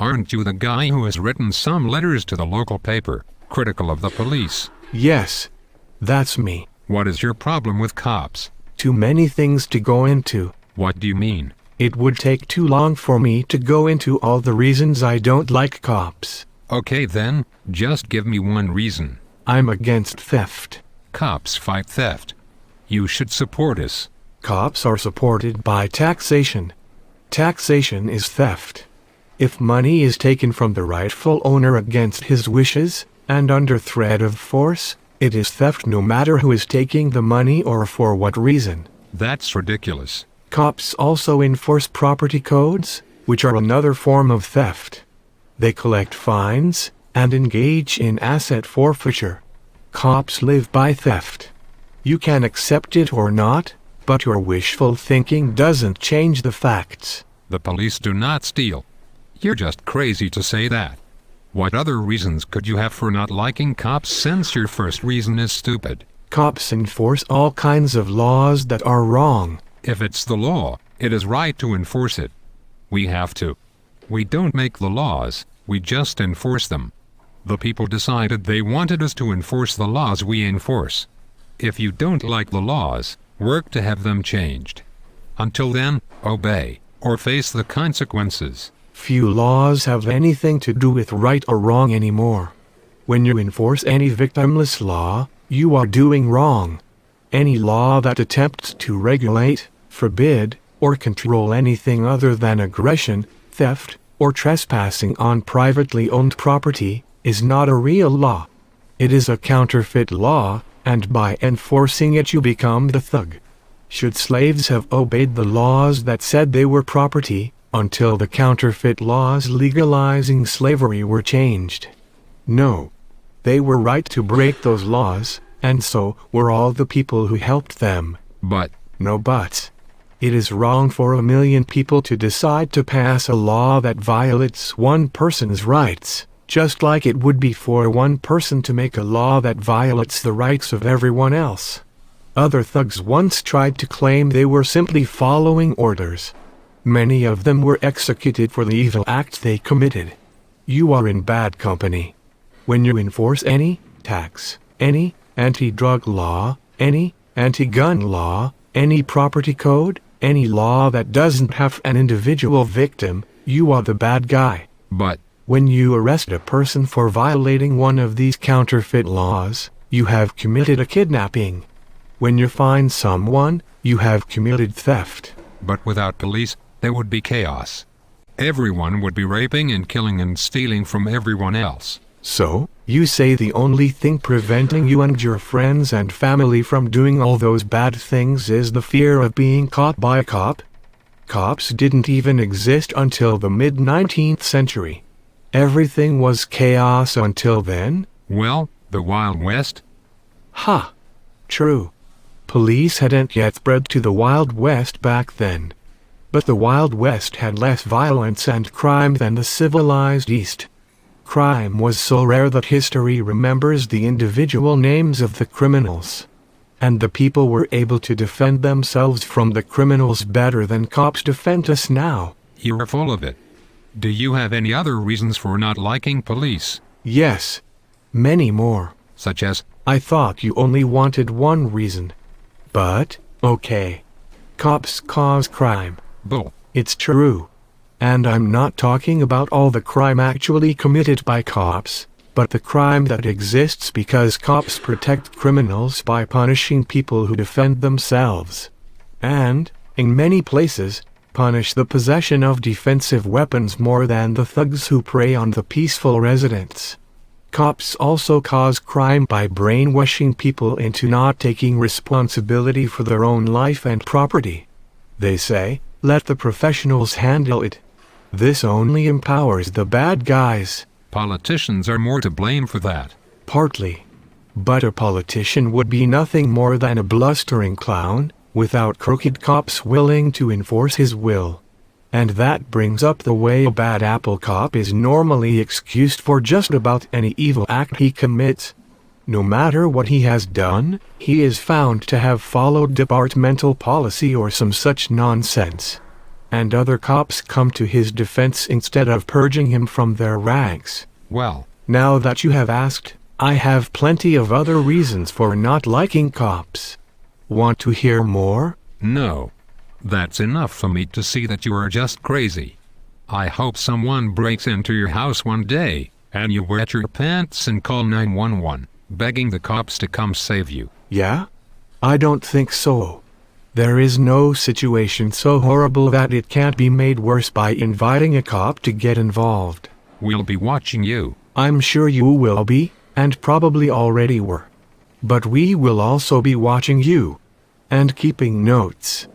Aren't you the guy who has written some letters to the local paper, critical of the police? Yes, that's me. What is your problem with cops? Too many things to go into. What do you mean? It would take too long for me to go into all the reasons I don't like cops. Okay then, just give me one reason. I'm against theft. Cops fight theft. You should support us. Cops are supported by taxation. Taxation is theft. If money is taken from the rightful owner against his wishes, and under threat of force, it is theft no matter who is taking the money or for what reason. That's ridiculous. Cops also enforce property codes, which are another form of theft. They collect fines, and engage in asset forfeiture. Cops live by theft. You can accept it or not, but your wishful thinking doesn't change the facts. The police do not steal. You're just crazy to say that. What other reasons could you have for not liking cops since your first reason is stupid? Cops enforce all kinds of laws that are wrong. If it's the law, it is right to enforce it. We have to. We don't make the laws, we just enforce them. The people decided they wanted us to enforce the laws we enforce. If you don't like the laws, work to have them changed. Until then, obey, or face the consequences. Few laws have anything to do with right or wrong anymore. When you enforce any victimless law, you are doing wrong. Any law that attempts to regulate, forbid, or control anything other than aggression, theft, or trespassing on privately owned property is not a real law. It is a counterfeit law, and by enforcing it you become the thug. Should slaves have obeyed the laws that said they were property, until the counterfeit laws legalizing slavery were changed? No. They were right to break those laws, and so were all the people who helped them. But No buts. It is wrong for 1,000,000 people to decide to pass a law that violates one person's rights, just like it would be for one person to make a law that violates the rights of everyone else. Other thugs once tried to claim they were simply following orders. Many of them were executed for the evil acts they committed. You are in bad company. When you enforce any tax, any anti-drug law, any anti-gun law, any property code, any law that doesn't have an individual victim, you are the bad guy. But when you arrest a person for violating one of these counterfeit laws, you have committed a kidnapping. When you find someone, you have committed theft. But without police, there would be chaos. Everyone would be raping and killing and stealing from everyone else. So, you say the only thing preventing you and your friends and family from doing all those bad things is the fear of being caught by a cop? Cops didn't even exist until the mid-19th century. Everything was chaos until then? Well, the Wild West? Ha! True. Police hadn't yet spread to the Wild West back then. But the Wild West had less violence and crime than the civilized East. Crime was so rare that history remembers the individual names of the criminals. And the people were able to defend themselves from the criminals better than cops defend us now. You're full of it. Do you have any other reasons for not liking police? Yes. Many more. Such as? I thought you only wanted one reason. But, okay. Cops cause crime. Bull. It's true. And I'm not talking about all the crime actually committed by cops, but the crime that exists because cops protect criminals by punishing people who defend themselves. And, in many places, punish the possession of defensive weapons more than the thugs who prey on the peaceful residents. Cops also cause crime by brainwashing people into not taking responsibility for their own life and property. They say, let the professionals handle it. This only empowers the bad guys. Politicians are more to blame for that. Partly. But a politician would be nothing more than a blustering clown, without crooked cops willing to enforce his will. And that brings up the way a bad apple cop is normally excused for just about any evil act he commits. No matter what he has done, he is found to have followed departmental policy or some such nonsense. and other cops come to his defense instead of purging him from their ranks. Well, Now that you have asked, I have plenty of other reasons for not liking cops. Want to hear more? no. That's enough for me to see that you are just crazy. I hope someone breaks into your house one day, and you wet your pants and call 911, begging the cops to come save you. Yeah? I don't think so. There is no situation so horrible that it can't be made worse by inviting a cop to get involved. We'll be watching you. I'm sure you will be, and probably already were. But we will also be watching you, and keeping notes.